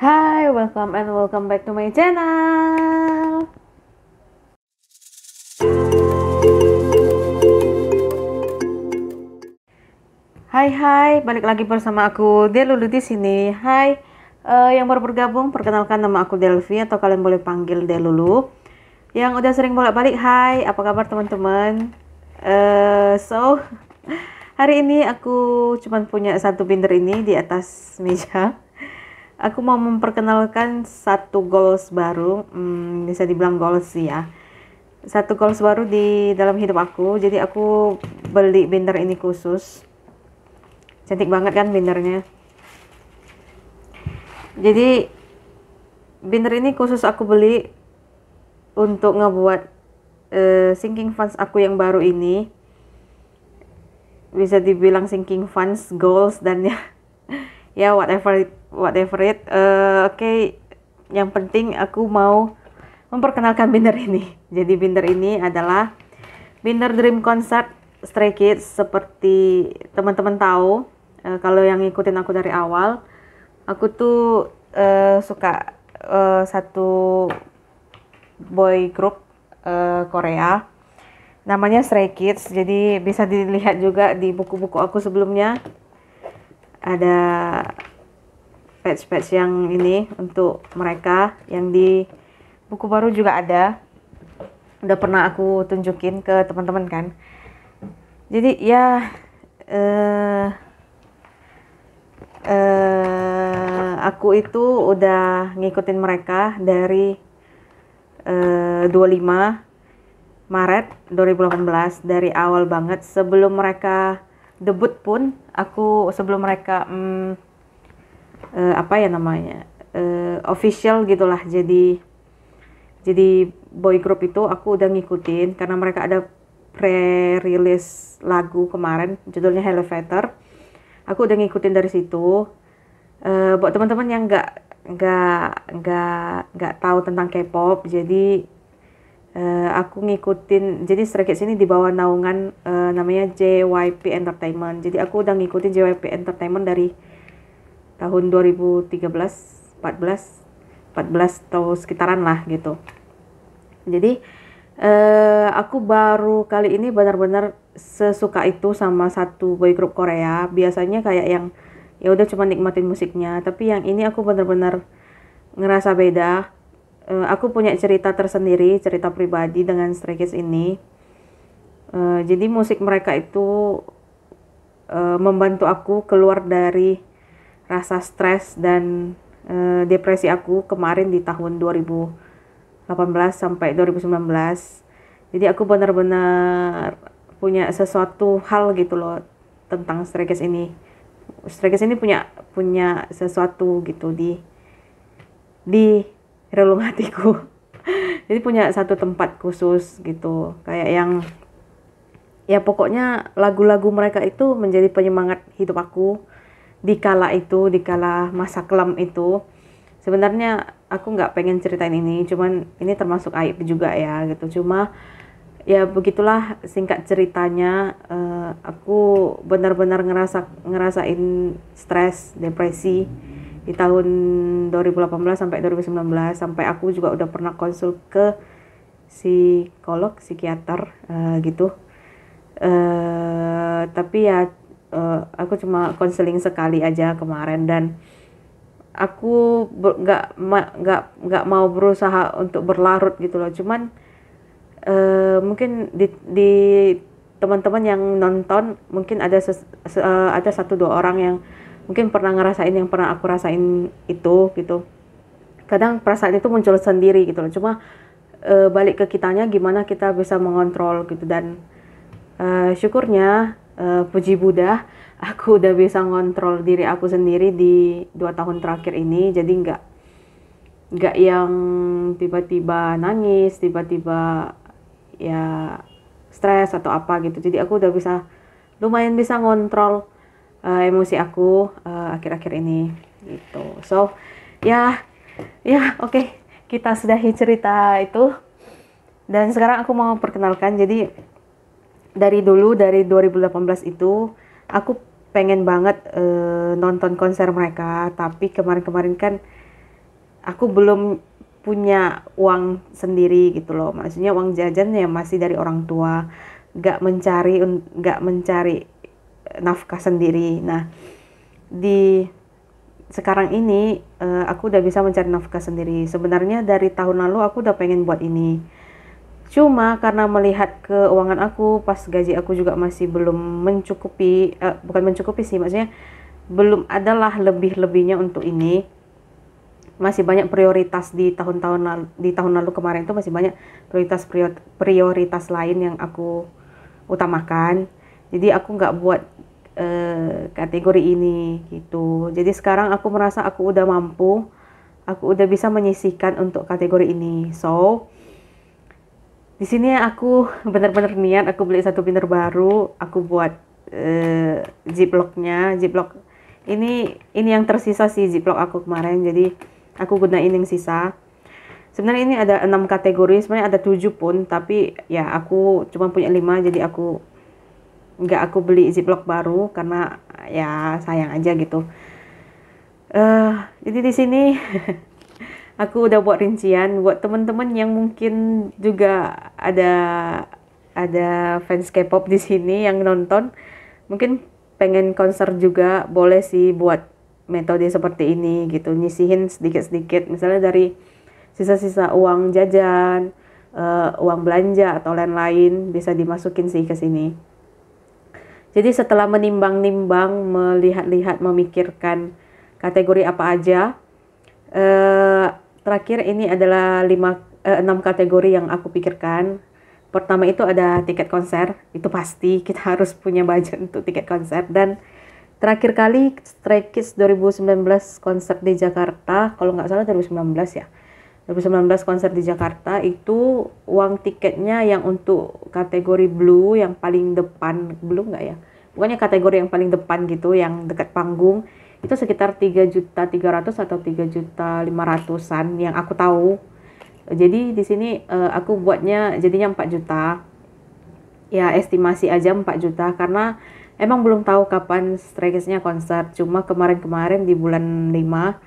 Hi, welcome and welcome back to my channel. Hai, balik lagi bersama aku Delulu di sini. Hai, yang baru bergabung, perkenalkan nama aku Delvi atau kalian boleh panggil Delulu. Yang udah sering bolak-balik, hai, apa kabar teman-teman? Hari ini aku cuma punya satu binder ini di atas meja. Aku mau memperkenalkan satu goals baru, bisa dibilang goals sih ya. Satu goals baru di dalam hidup aku. Jadi aku beli binder ini khusus. Cantik banget kan bindernya. Jadi binder ini khusus aku beli untuk ngebuat sinking funds aku yang baru ini. Bisa dibilang sinking funds, goals dan ya whatever it. Oke. Yang penting aku mau memperkenalkan binder ini. Jadi binder ini adalah binder Dream Concert Stray Kids. Seperti teman-teman tahu, kalau yang ngikutin aku dari awal, aku tuh suka satu boy group Korea, namanya Stray Kids. Jadi bisa dilihat juga di buku-buku aku sebelumnya, ada patch-patch yang ini untuk mereka. Yang di buku baru juga ada, udah pernah aku tunjukin ke teman-teman kan. Jadi ya aku itu udah ngikutin mereka dari 25 Maret 2018, dari awal banget, sebelum mereka debut pun. Sebelum mereka apa ya namanya, official gitulah, jadi boy group itu aku udah ngikutin karena mereka ada pre-release lagu kemarin, judulnya Elevator. Aku udah ngikutin dari situ. Buat teman-teman yang nggak tahu tentang K-pop, jadi aku ngikutin. Jadi Stray Kids ini di bawah naungan namanya JYP Entertainment. Jadi aku udah ngikutin JYP Entertainment dari tahun 2013, 14 atau sekitaran lah gitu. Jadi aku baru kali ini benar-benar sesuka itu sama satu boy group Korea. Biasanya kayak yang ya udah cuma nikmatin musiknya, tapi yang ini aku benar-benar ngerasa beda. Aku punya cerita tersendiri, cerita pribadi dengan Stray Kids ini. Jadi musik mereka itu membantu aku keluar dari rasa stres dan depresi aku kemarin di tahun 2018 sampai 2019. Jadi aku benar-benar punya sesuatu hal gitu loh tentang Stray Kids ini. Stray Kids ini punya sesuatu gitu di relung hatiku. Jadi punya satu tempat khusus gitu, kayak yang ya pokoknya lagu-lagu mereka itu menjadi penyemangat hidup aku di kala masa kelam itu. Sebenarnya aku nggak pengen ceritain ini, cuman ini termasuk aib juga ya gitu. Cuma ya begitulah singkat ceritanya. Aku benar-benar ngerasain stres, depresi di tahun 2018 sampai 2019, sampai aku juga udah pernah konsul ke psikiater gitu. Tapi ya aku cuma konseling sekali aja kemarin, dan aku nggak mau berusaha untuk berlarut gitu loh. Cuman mungkin di teman-teman yang nonton mungkin ada ada 1-2 orang yang mungkin pernah ngerasain yang pernah aku rasain itu gitu. Kadang perasaan itu muncul sendiri gitu loh. Cuma balik ke kitanya gimana kita bisa mengontrol gitu. Dan syukurnya puji Buddha, aku udah bisa ngontrol diri aku sendiri di 2 tahun terakhir ini. Jadi nggak yang tiba-tiba nangis, tiba-tiba ya stres atau apa gitu. Jadi aku udah lumayan bisa ngontrol emosi aku akhir-akhir ini gitu. So ya oke. Kita sudahi cerita itu, dan sekarang aku mau perkenalkan. Jadi dari 2018 itu aku pengen banget nonton konser mereka, tapi kemarin-kemarin kan aku belum punya uang sendiri gitu loh, maksudnya uang jajan ya masih dari orang tua, nggak mencari nafkah sendiri. Nah, di sekarang ini aku udah bisa mencari nafkah sendiri. Sebenarnya dari tahun lalu aku udah pengen buat ini, cuma karena melihat keuangan aku pas gaji aku juga masih belum mencukupi, bukan mencukupi sih, maksudnya belum adalah lebih-lebihnya untuk ini. Masih banyak prioritas di tahun lalu kemarin itu masih banyak prioritas lain yang aku utamakan. Jadi aku nggak buat kategori ini gitu. Jadi sekarang aku merasa aku udah mampu, aku udah bisa menyisihkan untuk kategori ini. So di sini aku benar-benar niat, aku beli satu printer baru, aku buat ziplock ini yang tersisa sih, ziplock aku kemarin, jadi aku gunain yang sisa. Sebenarnya ini ada 6 kategori, sebenarnya ada 7 pun, tapi ya aku cuma punya 5, jadi aku beli ziplock baru karena ya sayang aja gitu. Jadi di sini aku udah buat rincian buat teman-teman yang mungkin juga ada fans K-pop di sini yang nonton, mungkin pengen konser juga, boleh sih buat metode seperti ini gitu, nyisihin sedikit-sedikit, misalnya dari sisa-sisa uang jajan, uang belanja atau lain-lain bisa dimasukin sih ke sini. Jadi setelah menimbang-nimbang, melihat-lihat, memikirkan kategori apa aja, terakhir ini adalah 6 kategori yang aku pikirkan. Pertama itu ada tiket konser, itu pasti kita harus punya budget untuk tiket konser. Dan terakhir kali Stray Kids 2019 konser di Jakarta, kalau nggak salah 2019 ya, 2019 konser di Jakarta itu uang tiketnya yang untuk kategori blue yang paling depan, blue nggak ya? Pokoknya kategori yang paling depan gitu, yang dekat panggung, itu sekitar 3.300.000 atau 3.500.000-an yang aku tahu. Jadi di sini aku buatnya jadinya 4 juta. Ya estimasi aja 4 juta karena emang belum tahu kapan Stray Kids-nya konser. Cuma kemarin-kemarin di bulan 5,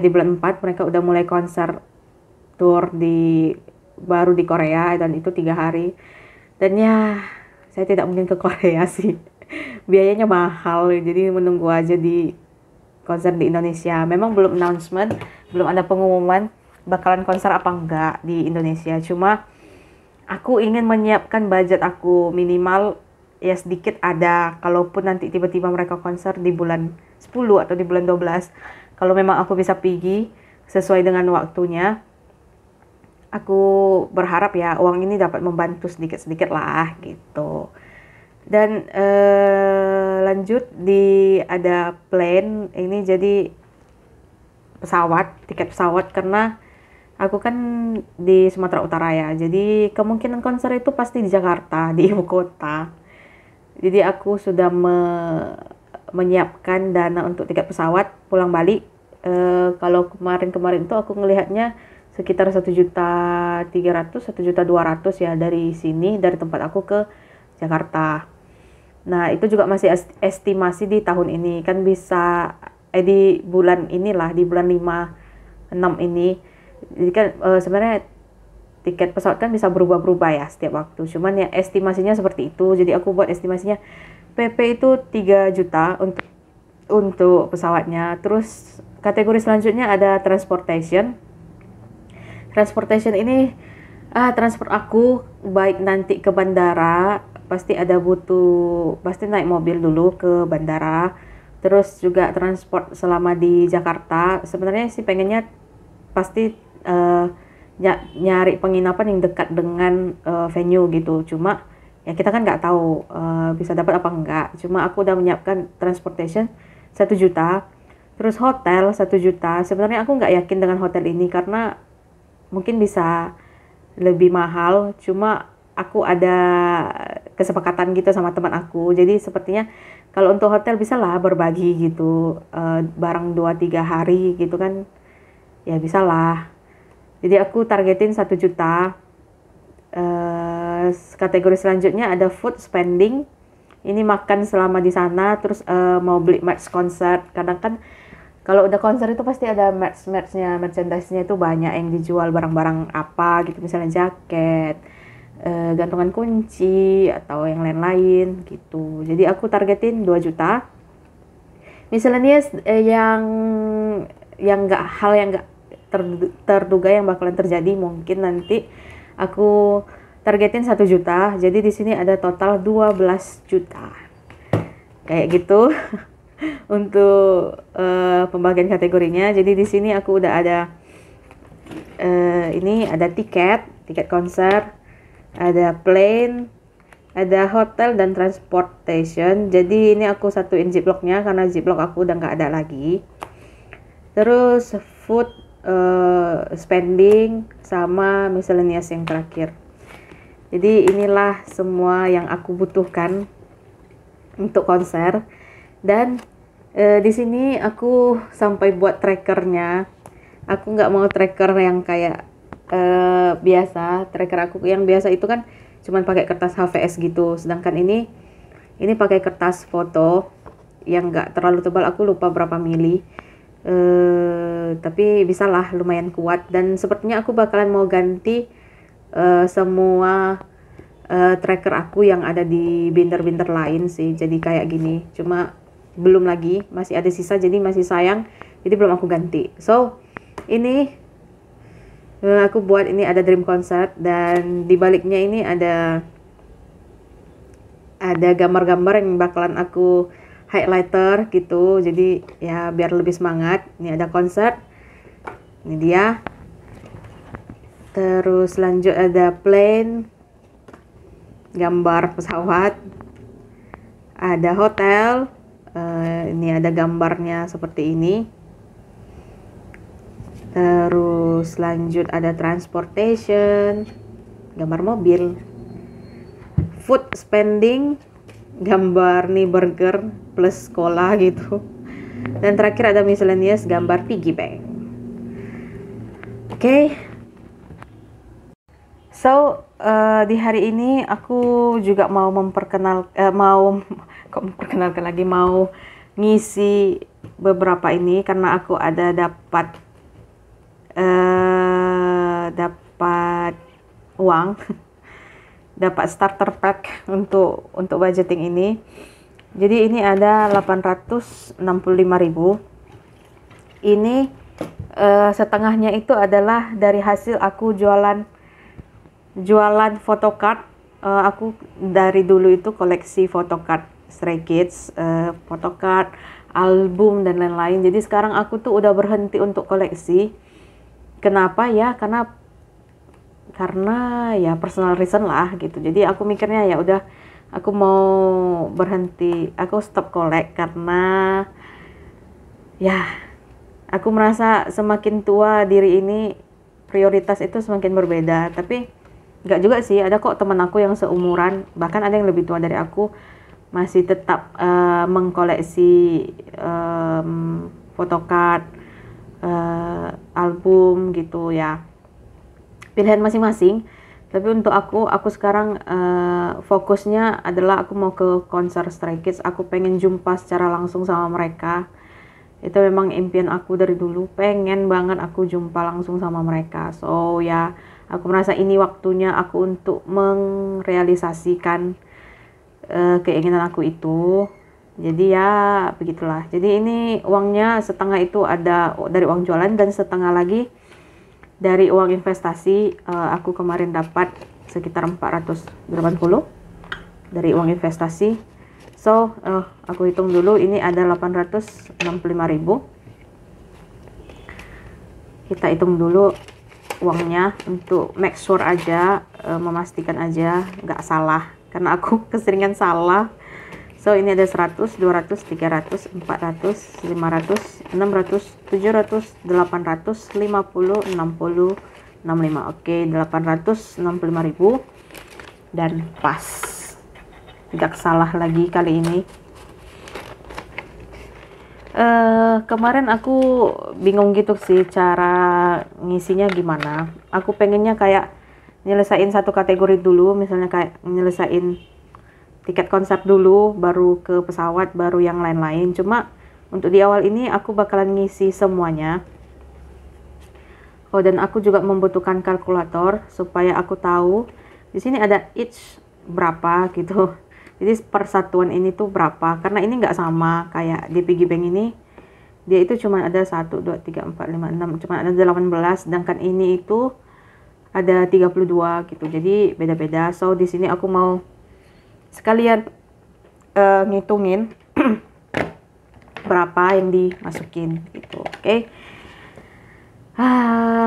di bulan 4 mereka udah mulai konser tour baru di Korea, dan itu 3 hari. Dan ya saya tidak mungkin ke Korea sih. Biayanya mahal, jadi menunggu aja di konser di Indonesia. Memang belum announcement, belum ada pengumuman bakalan konser apa enggak di Indonesia. Cuma aku ingin menyiapkan budget aku minimal ya sedikit ada, kalaupun nanti tiba-tiba mereka konser di bulan 10 atau di bulan 12. Kalau memang aku bisa pergi sesuai dengan waktunya, aku berharap ya uang ini dapat membantu sedikit-sedikit lah gitu. Dan lanjut ada plane ini, jadi tiket pesawat, karena aku kan di Sumatera Utara ya, jadi kemungkinan konser itu pasti di Jakarta, di ibu kota. Jadi aku sudah menyiapkan dana untuk tiket pesawat pulang balik. Kalau kemarin itu aku ngelihatnya sekitar 1.300.000, 1.200.000 ya dari sini, dari tempat aku ke Jakarta. Nah itu juga masih estimasi di tahun ini, kan bisa di bulan inilah, di bulan 5, 6 ini. Jadi kan sebenarnya tiket pesawat kan bisa berubah-berubah ya setiap waktu, cuman ya estimasinya seperti itu. Jadi aku buat estimasinya PP itu 3 juta untuk pesawatnya. Terus kategori selanjutnya ada transportation ini transport aku baik nanti ke bandara, pasti naik mobil dulu ke bandara, terus juga transport selama di Jakarta. Sebenarnya sih pengennya pasti nyari penginapan yang dekat dengan venue gitu, cuma ya kita kan nggak tahu bisa dapat apa enggak. Cuma aku udah menyiapkan transportation 1 juta, terus hotel 1 juta. Sebenarnya aku nggak yakin dengan hotel ini karena mungkin bisa lebih mahal, cuma aku ada kesepakatan gitu sama teman aku. Jadi sepertinya kalau untuk hotel bisa lah berbagi gitu, bareng 2-3 hari gitu kan, ya bisa lah. Jadi aku targetin 1 juta. Kategori selanjutnya ada food spending. Ini makan selama di sana, terus mau beli merch konser. Kadang kan Kalau udah konser itu pasti ada merch-merchnya, merchandise-nya itu banyak yang dijual, barang-barang apa gitu, misalnya jaket, gantungan kunci atau yang lain-lain gitu. Jadi aku targetin 2 juta. Miscellaneous yang nggak hal yang nggak terduga yang bakalan terjadi, mungkin nanti aku targetin 1 juta. Jadi di sini ada total 12 juta. Kayak gitu. Untuk pembagian kategorinya. Jadi di sini aku udah ada ini ada tiket konser, ada plane, ada hotel dan transportation. Jadi ini aku satuin ziplocknya karena ziplock aku udah nggak ada lagi. Terus food, spending, sama miscellaneous yang terakhir. Jadi inilah semua yang aku butuhkan untuk konser. Dan di sini aku sampai buat trackernya. Aku nggak mau tracker yang kayak biasa. Tracker aku yang biasa itu kan cuman pakai kertas HVS gitu. Sedangkan ini pakai kertas foto yang nggak terlalu tebal. Aku lupa berapa mili. Tapi bisalah, lumayan kuat. Dan sepertinya aku bakalan mau ganti semua tracker aku yang ada di binder-binder lain sih. Jadi kayak gini. Cuma belum lagi, masih ada sisa, jadi masih sayang, jadi belum aku ganti. So ini aku buat, ini ada Dream Concert, dan di baliknya ini ada gambar-gambar yang bakalan aku highlighter gitu, jadi ya biar lebih semangat. Ini ada konser, ini dia. Terus lanjut ada plane, gambar pesawat, ada hotel. Ini ada gambarnya seperti ini. Terus lanjut ada transportation, gambar mobil. Food spending, gambar nih burger plus sekolah gitu. Dan terakhir ada miscellaneous, gambar piggy bank. Oke. So di hari ini aku juga mau memperkenalkan lagi, mau ngisi beberapa ini karena aku ada dapat uang, dapat starter pack untuk budgeting ini. Jadi ini ada 865.000. Ini setengahnya itu adalah dari hasil aku jualan photocard. Aku dari dulu itu koleksi photocard Stray Kids, photocard, album dan lain-lain. Jadi sekarang aku tuh udah berhenti untuk koleksi. Kenapa ya? Karena ya personal reason lah gitu. Jadi aku mikirnya ya udah, aku mau berhenti, aku stop collect karena ya aku merasa semakin tua diri ini prioritas itu semakin berbeda. Tapi nggak juga sih, ada kok teman aku yang seumuran, bahkan ada yang lebih tua dari aku, masih tetap mengkoleksi photocard, album gitu ya. Pilihan masing-masing. Tapi untuk aku sekarang fokusnya adalah aku mau ke konser Stray Kids. Aku pengen jumpa secara langsung sama mereka. Itu memang impian aku dari dulu, pengen banget aku jumpa langsung sama mereka. So ya, aku merasa ini waktunya aku untuk merealisasikan keinginan aku itu. Jadi ya begitulah. Jadi ini uangnya setengah itu ada dari uang jualan dan setengah lagi dari uang investasi. Aku kemarin dapat sekitar 480 dari uang investasi. So aku hitung dulu, ini ada 865.000. Kita hitung dulu uangnya untuk make sure aja, memastikan aja nggak salah, karena aku keseringan salah. So ini ada 100, 200, 300, 400, 500, 600, 700, 800, 50, 60, 65. Oke, 865.000 dan pas. Tidak salah lagi kali ini. Kemarin aku bingung gitu sih cara ngisinya gimana. Aku pengennya kayak nyelesain satu kategori dulu, misalnya kayak nyelesain tiket konser dulu, baru ke pesawat, baru yang lain-lain. Cuma Untuk di awal ini aku bakalan ngisi semuanya. Oh, dan aku juga membutuhkan kalkulator supaya aku tahu di sini ada each berapa gitu. Jadi persatuan ini tuh berapa, karena ini nggak sama kayak di piggy bank ini. Dia itu cuma ada 1, 2, 3, 4, 5, 6, cuma ada 18, sedangkan ini itu ada 32 gitu. Jadi beda-beda. So di sini aku mau sekalian ngitungin berapa yang dimasukin gitu. Oke.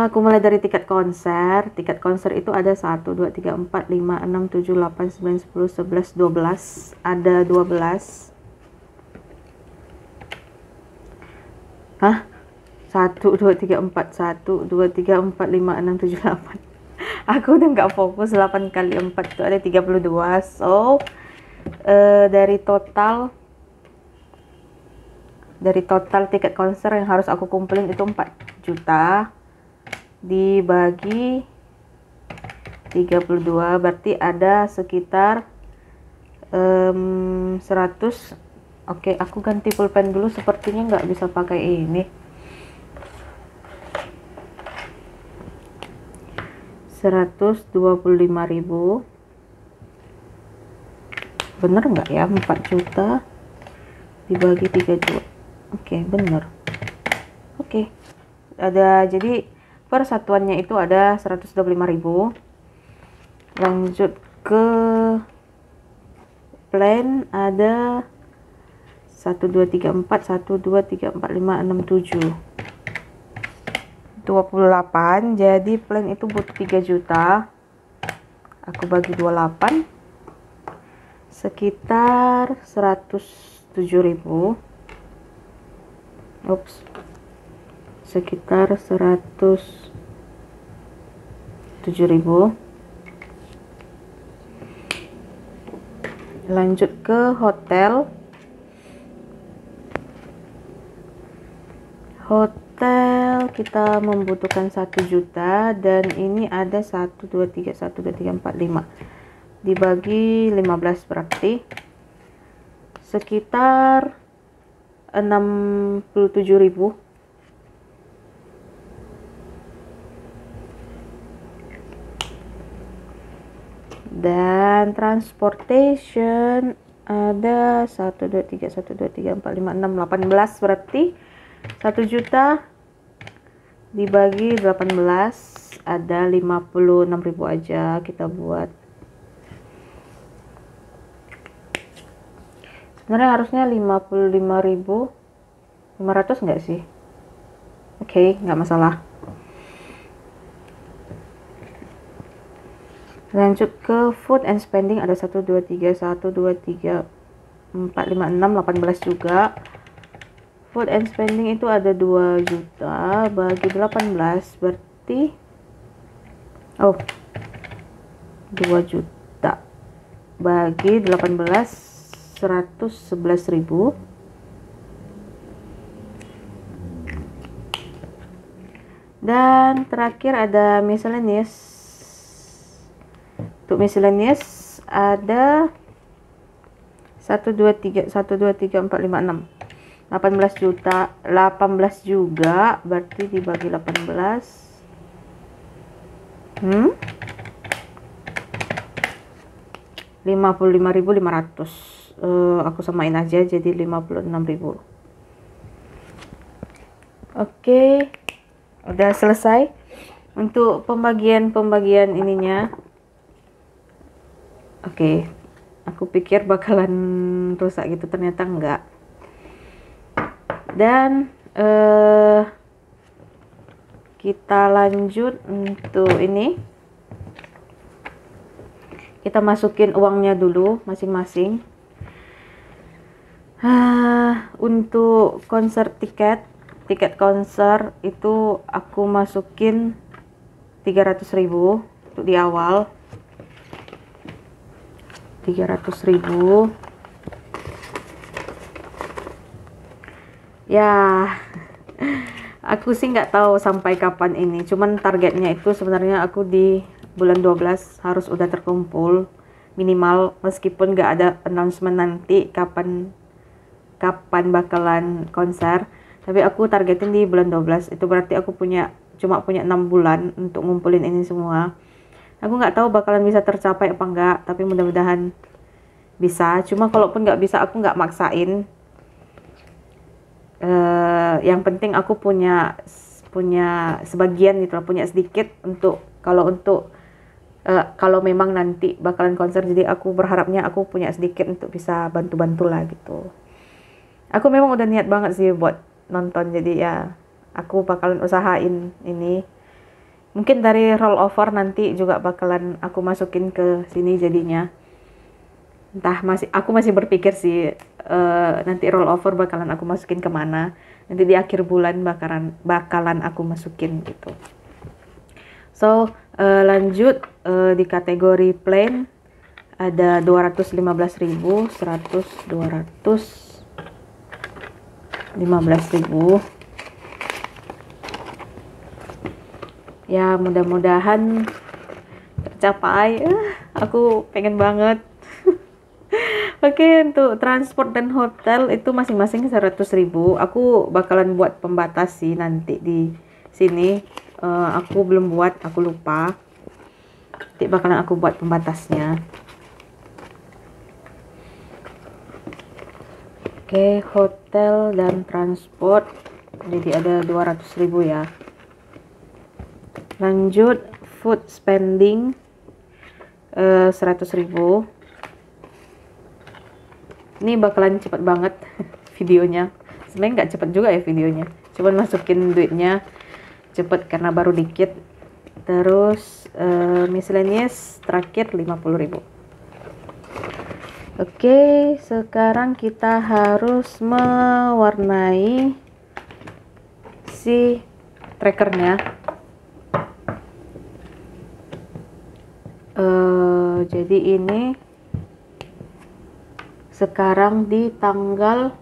Aku mulai dari tiket konser. Tiket konser itu ada 1, 2, 3, 4, 5, 6, 7, 8, 9, 10, 11, 12. Ada 12. Hah? 1, 2, 3, 4. 1, 2, 3, 4, 5, 6, 7, 8. Aku udah nggak fokus. 8 kali 4 itu ada 32. So dari total tiket konser yang harus aku kumpulin itu 4 juta dibagi 32, berarti ada sekitar 100. Oke, aku ganti pulpen dulu, sepertinya nggak bisa pakai ini. 125.000. Bener nggak ya 4 juta dibagi 32? Oke, bener. Oke. Ada, jadi persatuannya itu ada 125.000. Lanjut ke plan ada 1, 2, 3, 4, 1, 2, 3, 4, 5, 6, 7. 28. Jadi plan itu butuh 3 juta. Aku bagi 28 sekitar 107.000. Ups, sekitar 107.000. Lanjut ke hotel. Hotel kita membutuhkan 1 juta, dan ini ada 1, 2, 3, 1, 2, 3, 4, 5 dibagi 15, berarti sekitar 67.000. Dan transportation ada 1, 2, 3, 1, 2, 3, 4, 5, 6, 18, berarti 1 juta dibagi 18 ada 56.000 aja kita buat. Sebenarnya harusnya 55.500 nggak sih? Oke, nggak masalah. Lanjut ke food and spending ada 1, 2, 3, 1, 2, 3, 4, 5, 6, 18 juga. Food and spending itu ada 2 juta bagi 18, berarti 2 juta bagi 18, 111.000. Dan terakhir ada miscellaneous. Untuk miscellaneous ada 1, 2, 3, 1, 2, 3, 4, 5, 6, 18 juta, 18 juga, berarti dibagi 18 55.500. Aku samain aja jadi 56.000. Oke, udah selesai untuk pembagian ininya. Oke, aku pikir bakalan rusak gitu, ternyata enggak. Dan kita lanjut untuk ini. Kita masukin uangnya dulu masing-masing. Untuk konser tiket konser itu aku masukin 300.000 untuk di awal. 300.000. Ya, aku sih nggak tahu sampai kapan ini. Cuman targetnya itu sebenarnya aku di bulan 12 harus udah terkumpul minimal, meskipun nggak ada announcement nanti kapan kapan bakalan konser, tapi aku targetin di bulan 12. Itu berarti aku cuma punya 6 bulan untuk ngumpulin ini semua. Aku nggak tahu bakalan bisa tercapai apa enggak, tapi mudah-mudahan bisa. Cuma kalaupun nggak bisa, aku nggak maksain. Yang penting aku punya sebagian gitu lah, punya sedikit untuk kalau memang nanti bakalan konser. Jadi aku berharapnya aku punya sedikit untuk bisa bantu-bantu lah gitu. Aku memang udah niat banget sih buat nonton, jadi ya aku bakalan usahain ini. Mungkin dari rollover nanti juga bakalan aku masukin ke sini jadinya. Entah, aku masih berpikir sih nanti rollover bakalan aku masukin kemana. Nanti di akhir bulan bakalan aku masukin gitu. So lanjut di kategori plain ada 215.000, 100, 215.000. Ya mudah-mudahan tercapai. Aku pengen banget. Oke, untuk transport dan hotel itu masing-masing 100.000. Aku bakalan buat pembatas sih nanti di sini. Aku belum buat, aku lupa. Nanti bakalan aku buat pembatasnya. Oke, hotel dan transport jadi ada 200.000 ya. Lanjut food spending 100.000. Ini bakalan cepet banget videonya. Sebenarnya nggak cepet juga ya videonya, cuman masukin duitnya cepet karena baru dikit. Terus miscellaneous terakhir 50.000. Oke, sekarang kita harus mewarnai si trackernya. Jadi ini sekarang di tanggal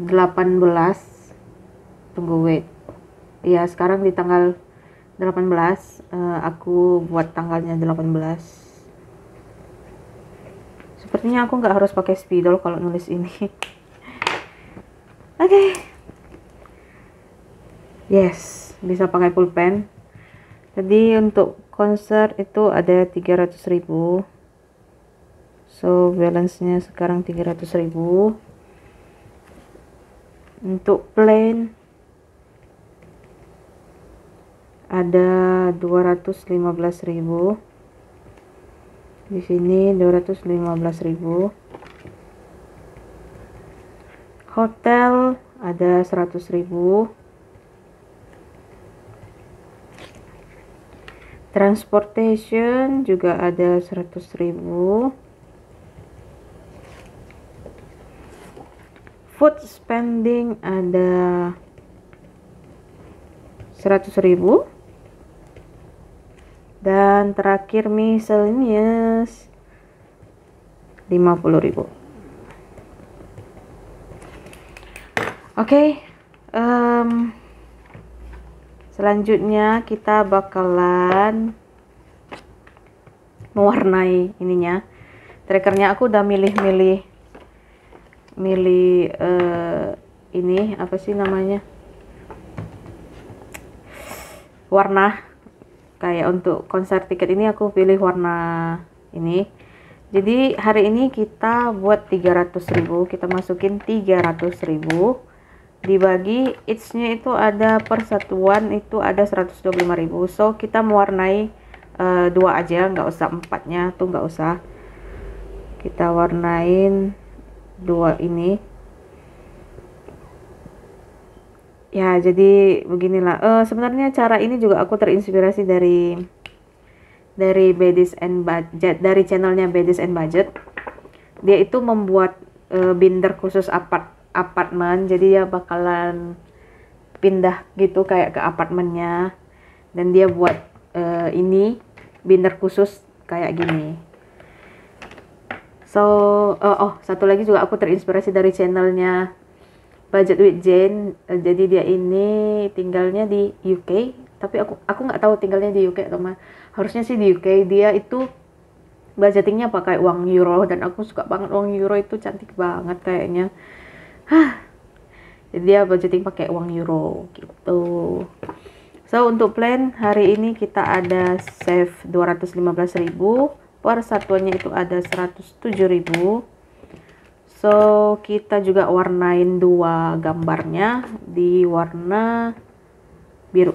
18. Tunggu, wait. Ya, sekarang di tanggal 18. Aku buat tanggalnya 18. Sepertinya aku nggak harus pakai spidol kalau nulis ini. Oke. Yes, bisa pakai pulpen. Jadi untuk konser itu ada 300.000. So balance-nya sekarang 300.000. Untuk plain ada 215.000. Di sini 215.000. Hotel ada 100.000. Transportation juga ada 100.000. Food spending ada 100.000. Dan terakhir miscellaneous 50.000. Oke, selanjutnya kita bakalan mewarnai ininya. Trackernya aku udah milih ini apa sih namanya, warna. Kayak untuk konser tiket ini aku pilih warna ini. Jadi hari ini kita buat 300.000, kita masukin 300.000 dibagi each-nya itu ada persatuan itu ada 125.000. So kita mewarnai 2 aja, nggak usah 4-nya tuh, nggak usah. Kita warnain 2 ini. Ya, jadi beginilah. Sebenarnya cara ini juga aku terinspirasi dari Badis and Budget, dari channelnya Badis and Budget. Dia itu membuat binder khusus apartemen, jadi dia bakalan pindah gitu kayak ke apartemennya, dan dia buat ini binder khusus kayak gini. So satu lagi juga aku terinspirasi dari channelnya Budget with Jane. Jadi dia ini tinggalnya di UK, tapi aku nggak tahu tinggalnya di UK atau mana. Harusnya sih di UK. Dia itu budgetingnya pakai uang euro, dan aku suka banget uang euro, itu cantik banget kayaknya. Jadi dia budgeting pakai uang euro gitu. So untuk plan hari ini kita ada save 215.000, per satuannya itu ada 107.000. So kita juga warnain dua gambarnya di warna biru.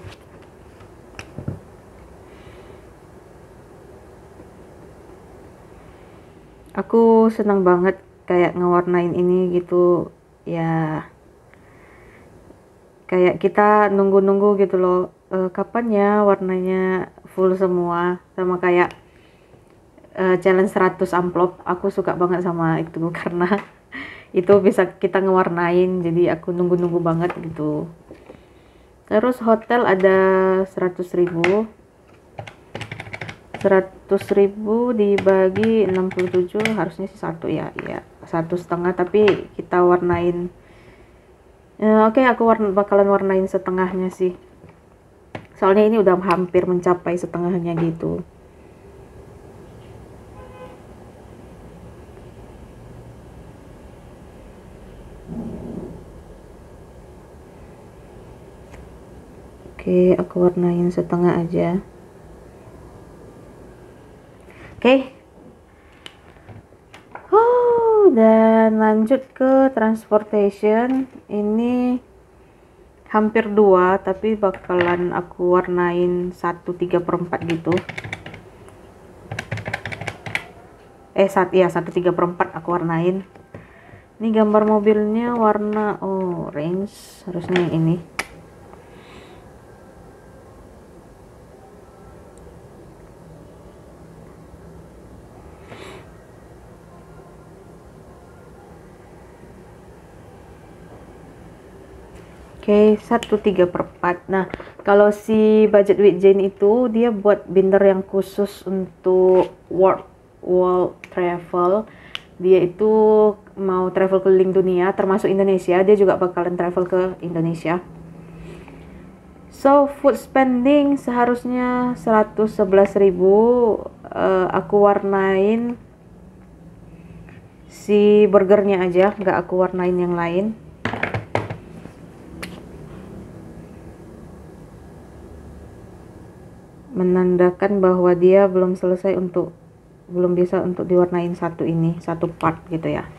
Aku senang banget kayak ngewarnain ini gitu ya, kayak kita nunggu-nunggu gitu loh, kapan ya warnanya full semua, sama kayak challenge 100 amplop. Aku suka banget sama itu karena itu bisa kita ngewarnain, jadi aku nunggu-nunggu banget gitu. Terus hotel ada 100.000. 100.000 dibagi 67, harusnya sih satu ya, 1,5, tapi kita warnain. Oke, aku bakalan warnain setengahnya sih, soalnya ini udah hampir mencapai setengahnya gitu. Oke, aku warnain setengah aja. Oke. Dan lanjut ke transportation. Ini hampir 2, tapi bakalan aku warnain 1/3/4 gitu. 1/3/4 aku warnain. Ini gambar mobilnya warna orange, harusnya yang ini. Oke, 1/3/4. Nah, kalau si budget with Jane itu dia buat binder yang khusus untuk world travel. Dia itu mau travel keliling dunia, termasuk Indonesia. Dia juga bakalan travel ke Indonesia. So, food spending seharusnya 111.000. Aku warnain si burgernya aja, nggak aku warnain yang lain. Menandakan bahwa dia belum bisa untuk diwarnain satu part gitu ya.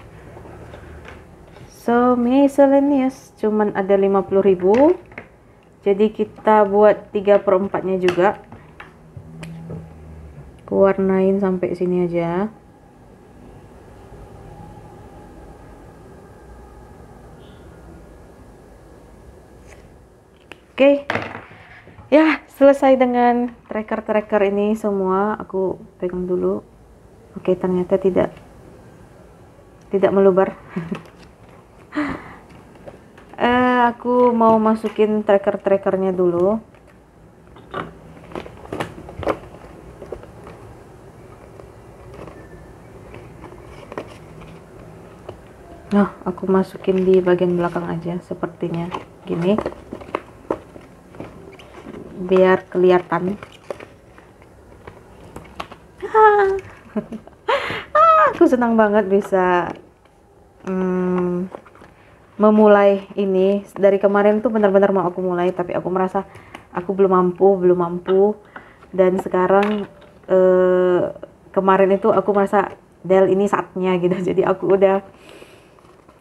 So miscellaneous cuman ada 50.000, jadi kita buat 3/4-nya juga. Aku warnain sampai sini aja. Oke. Ya, selesai dengan tracker ini semua. Aku pegang dulu. Oke, ternyata tidak melubar. Aku mau masukin trackernya dulu. Nah, aku masukin di bagian belakang aja sepertinya gini, biar kelihatan. Aku senang banget bisa memulai ini. Dari kemarin tuh benar-benar mau aku mulai, tapi aku merasa aku belum mampu, dan sekarang kemarin itu aku merasa Del ini saatnya gitu. Jadi aku udah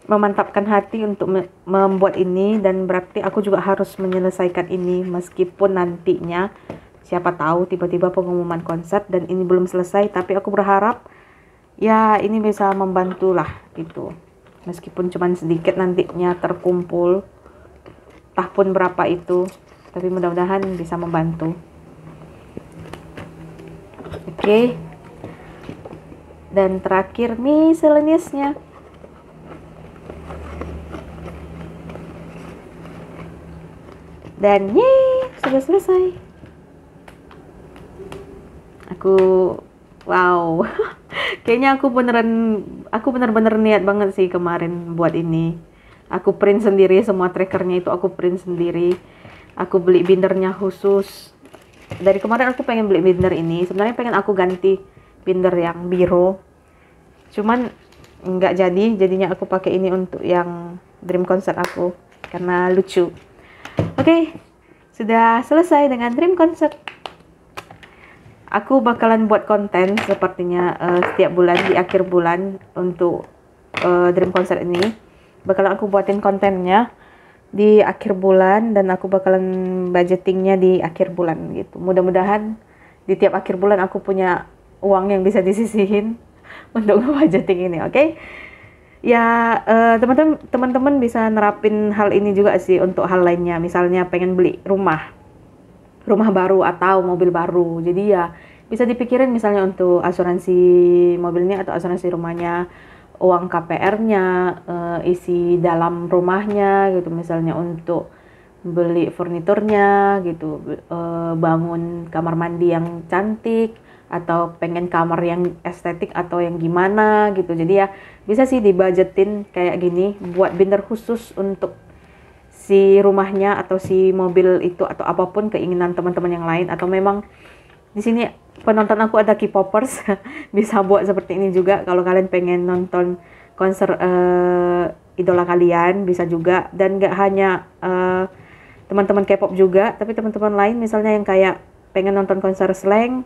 memantapkan hati untuk membuat ini, dan berarti aku juga harus menyelesaikan ini meskipun nantinya siapa tahu tiba-tiba pengumuman konser dan ini belum selesai. Tapi aku berharap ya ini bisa membantu lah gitu, meskipun cuman sedikit nantinya terkumpul tahun berapa itu, tapi mudah-mudahan bisa membantu. Oke. Dan terakhir miscellaneous-nya. Dan sudah selesai. Aku wow. Kayaknya aku bener-bener niat banget sih kemarin buat ini. Aku print sendiri semua trackernya itu, aku print sendiri. Aku beli bindernya khusus. Dari kemarin aku pengen beli binder ini. Sebenarnya pengen aku ganti binder yang biru. Cuman nggak jadinya aku pakai ini untuk yang dream concert aku karena lucu. Oke, sudah selesai dengan dream concert. Aku bakalan buat konten sepertinya setiap bulan di akhir bulan untuk dream concert ini. Bakalan aku buatin kontennya di akhir bulan dan aku bakalan budgetingnya di akhir bulan gitu. Mudah-mudahan di tiap akhir bulan aku punya uang yang bisa disisihin untuk nge-budgeting ini, oke? Ya, teman-teman bisa nerapin hal ini juga sih untuk hal lainnya. Misalnya pengen beli rumah baru atau mobil baru. Jadi ya bisa dipikirin misalnya untuk asuransi mobilnya atau asuransi rumahnya, uang KPR-nya, isi dalam rumahnya gitu. Misalnya untuk beli furniturnya gitu, bangun kamar mandi yang cantik atau pengen kamar yang estetik atau yang gimana gitu. Jadi ya bisa sih dibajetin kayak gini buat binder khusus untuk si rumahnya atau si mobil itu atau apapun keinginan teman-teman yang lain. Atau memang di sini penonton aku ada K-popers bisa buat seperti ini juga. Kalau kalian pengen nonton konser idola kalian bisa juga. Dan gak hanya teman-teman K-pop juga, tapi teman-teman lain misalnya yang kayak pengen nonton konser Slang,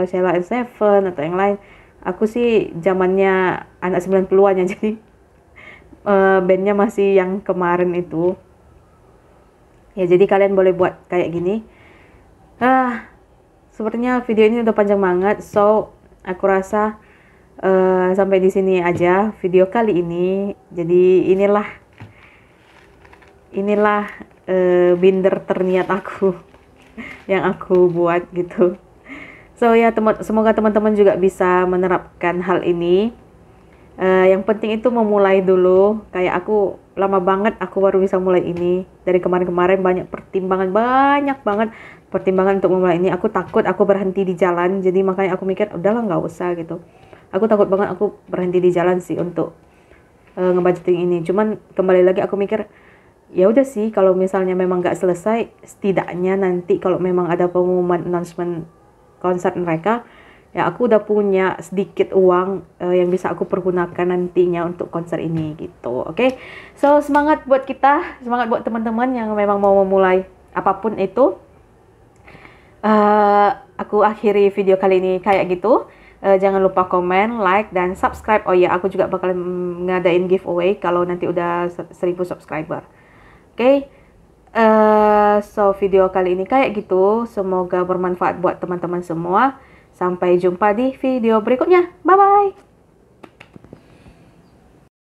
Sheila and Seven atau yang lain. Aku sih zamannya anak 90-an ya, jadi bandnya masih yang kemarin itu ya, jadi kalian boleh buat kayak gini. Sepertinya video ini udah panjang banget, so aku rasa sampai di sini aja video kali ini. Jadi inilah binder terniat aku yang aku buat gitu. So ya semoga teman-teman juga bisa menerapkan hal ini. Yang penting itu memulai dulu. Kayak aku lama banget aku baru bisa mulai ini. Dari kemarin-kemarin banyak banget pertimbangan untuk memulai ini. Aku takut aku berhenti di jalan. Jadi makanya aku mikir udahlah nggak usah gitu. Aku takut banget aku berhenti di jalan sih untuk ngebudgeting ini. Cuman kembali lagi aku mikir ya udah sih, kalau misalnya memang nggak selesai, setidaknya nanti kalau memang ada pengumuman announcement konser mereka, ya aku udah punya sedikit uang yang bisa aku pergunakan nantinya untuk konser ini gitu. Oke. So semangat buat kita, semangat buat teman-teman yang memang mau memulai apapun itu. Aku akhiri video kali ini kayak gitu. Jangan lupa komen, like, dan subscribe. Oh ya, aku juga bakal ngadain giveaway kalau nanti udah 1000 subscriber. Oke. So video kali ini kayak gitu. Semoga bermanfaat buat teman-teman semua. Sampai jumpa di video berikutnya. Bye-bye.